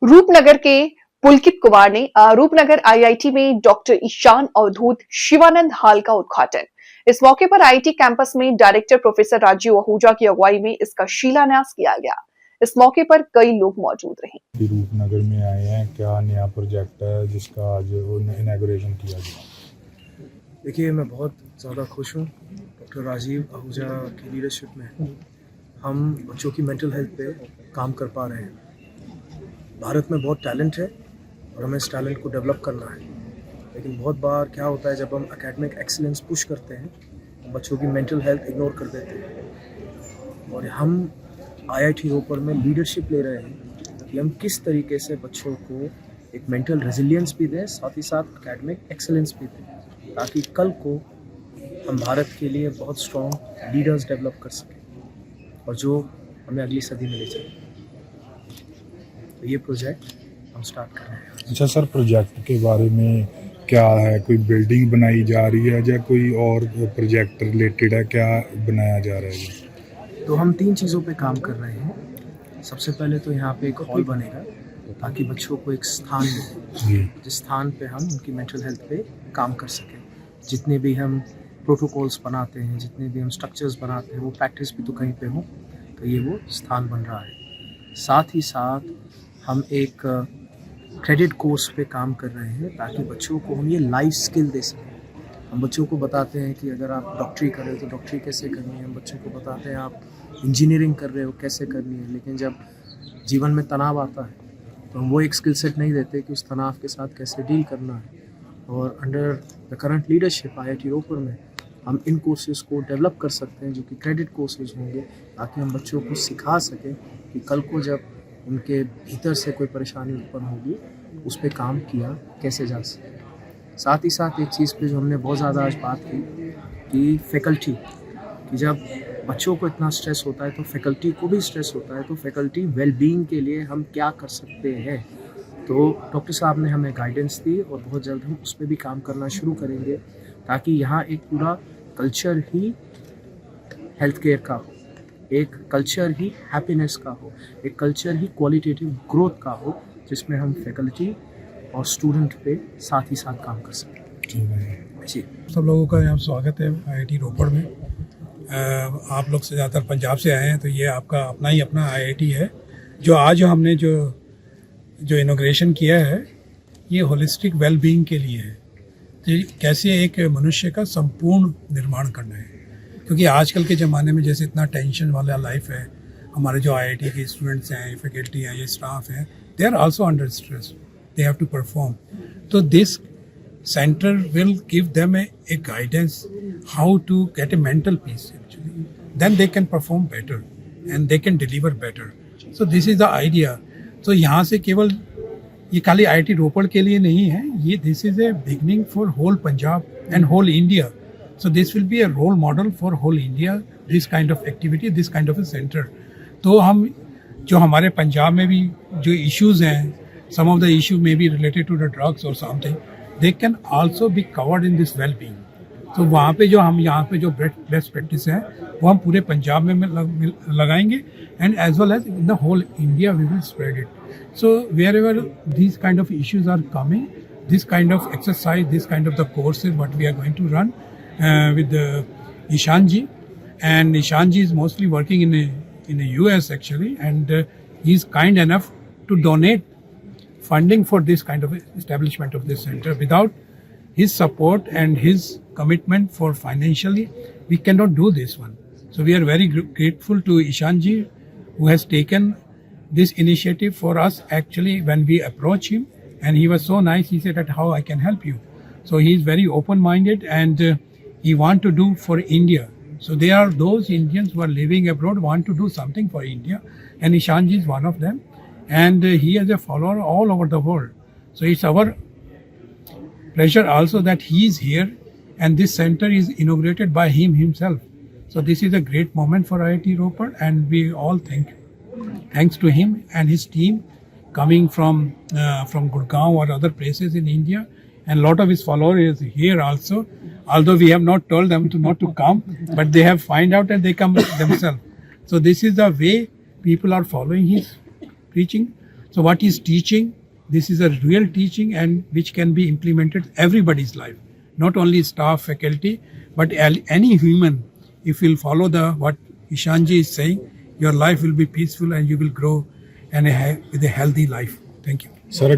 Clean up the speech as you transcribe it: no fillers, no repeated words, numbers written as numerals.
रूपनगर के पुलकित कुमार ने रूपनगर आईआईटी में डॉक्टर ईशान अवधूत शिवानंद हॉल का उद्घाटन। इस मौके पर आईआईटी कैंपस में डायरेक्टर प्रोफेसर राजीव आहूजा की अगुवाई में इसका शिलान्यास किया गया। इस मौके पर कई लोग मौजूद रहे। रूपनगर में आए हैं, क्या नया प्रोजेक्ट है जिसका आज इनॉग्रेशन किया गया? देखिए, मैं बहुत ज़्यादा खुश हूँ। डॉक्टर राजीव आहूजा की लीडरशिप में हम बच्चों की मेंटल हेल्थ पे काम कर पा रहे हैं। भारत में बहुत टैलेंट है और हमें इस टैलेंट को डेवलप करना है, लेकिन बहुत बार क्या होता है, जब हम एकेडमिक एक्सीलेंस पुश करते हैं तो बच्चों की मेंटल हेल्थ इग्नोर कर देते हैं। और हम आईआईटी रोपर में लीडरशिप ले रहे हैं कि हम किस तरीके से बच्चों को एक मेंटल रेजिलियंस भी दें, साथ ही साथ एकेडमिक एक्सीलेंस भी दें, ताकि कल को हम भारत के लिए बहुत स्ट्रॉन्ग लीडर्स डेवलप कर सकें और जो हमें अगली सदी में ले चलें। तो ये प्रोजेक्ट हम स्टार्ट कर रहे हैं। अच्छा सर, प्रोजेक्ट के बारे में क्या है? कोई बिल्डिंग बनाई जा रही है या कोई और प्रोजेक्ट रिलेटेड है? क्या बनाया जा रहा है? तो हम 3 चीज़ों पे काम कर रहे हैं। सबसे पहले तो यहाँ पे एक हॉल बनेगा ताकि बच्चों को एक स्थान मिले जिस स्थान पे हम उनकी मेंटल हेल्थ पे काम कर सकें। जितने भी हम प्रोटोकॉल्स बनाते हैं, जितने भी हम स्ट्रक्चर्स बनाते हैं, वो प्रैक्टिस भी तो कहीं पे हो, तो ये वो स्थान बन रहा है। साथ ही साथ हम एक क्रेडिट कोर्स पे काम कर रहे हैं ताकि बच्चों को हम ये लाइफ स्किल दे सकें। हम बच्चों को बताते हैं कि अगर आप डॉक्टरी कर रहे हो तो डॉक्टरी कैसे करनी है। हम बच्चों को बताते हैं आप इंजीनियरिंग कर रहे हो कैसे करनी है। लेकिन जब जीवन में तनाव आता है तो हम वो एक स्किल सेट नहीं देते कि उस तनाव के साथ कैसे डील करना है। और under the current leadership IIT Ropar में हम इन कोर्सेज को डेवलप कर सकते हैं, जो कि क्रेडिट कोर्सेज होंगे, ताकि हम बच्चों को सिखा सकें कि कल को जब उनके भीतर से कोई परेशानी उत्पन्न होगी उस पर काम किया कैसे जा सके। साथ ही साथ एक चीज़ पे जो हमने बहुत ज़्यादा आज बात की कि फैकल्टी, कि जब बच्चों को इतना स्ट्रेस होता है तो फैकल्टी को भी स्ट्रेस होता है, तो फैकल्टी वेलबींग के लिए हम क्या कर सकते हैं। तो डॉक्टर साहब ने हमें गाइडेंस दी और बहुत जल्द हम उस पर भी काम करना शुरू करेंगे, ताकि यहाँ एक पूरा कल्चर ही हेल्थ केयर का हो, एक कल्चर ही हैप्पीनेस का हो, एक कल्चर ही क्वालिटेटिव ग्रोथ का हो, जिसमें हम फैकल्टी और स्टूडेंट पे साथ ही साथ काम कर सकें। जी, सब लोगों का यहाँ स्वागत है आईआईटी रोपड़ में। आप लोग से ज़्यादातर पंजाब से आए हैं, तो ये आपका अपना आईआईटी है। जो आज हमने जो इनॉग्रेशन किया है, ये होलिस्टिक वेलबींग के लिए है। तो कैसे एक मनुष्य का संपूर्ण निर्माण करना है, क्योंकि आजकल के ज़माने में जैसे इतना टेंशन वाला लाइफ है, हमारे जो आईआईटी के स्टूडेंट्स हैं, फैकल्टी हैं, ये स्टाफ हैं, they are also under stress, they have to perform. तो this center will give them a guidance how to get a mental peace actually. Then they can perform better and they can deliver better. So this is the idea. So यहाँ से केवल ये खाली IIT रोपड़ के लिए नहीं है, ये this is a beginning for whole Punjab and whole India. So this will be a role model for whole India, this kind of activity, this kind of a center. तो हम जो हमारे पंजाब में भी जो issues हैं, some of the issue may be related to the drugs or something, they can also be covered in this well-being. तो वहाँ पे जो हम यहाँ पे जो बेस्ट प्रैक्टिस है वो हम पूरे पंजाब में लगाएंगे, and as well as in the whole India we will spread it. So wherever these kind of issues are coming, this kind of exercise, this kind of the courses what we are going to run with Ishan ji, and Ishan ji is mostly working in the US actually, and he is kind enough to donate funding for this kind of establishment of this center. Without his support and his commitment for financially, we cannot do this one. So we are very grateful to Ishan ji, who has taken this initiative for us actually when we approach him, and he was so nice. He said that how I can help you. So he is very open-minded, and he want to do for India. So there are those Indians who are living abroad want to do something for India, and Ishan ji is one of them. And he has a follower all over the world. So it's our pleasure also that he is here, and this center is inaugurated by him himself. So this is a great moment for IIT Ropar, and we all thanks to him and his team coming from Gurgaon or other places in India, and a lot of his followers here also. Although we have not told them not to come, but they have find out and they come themselves. So this is the way people are following his preaching. So what he's teaching, this is a real teaching and which can be implemented everybody's life, not only staff, faculty, but any human. If you'll follow what Ishanji is saying, your life will be peaceful and you will grow with a healthy life. Thank you. Sir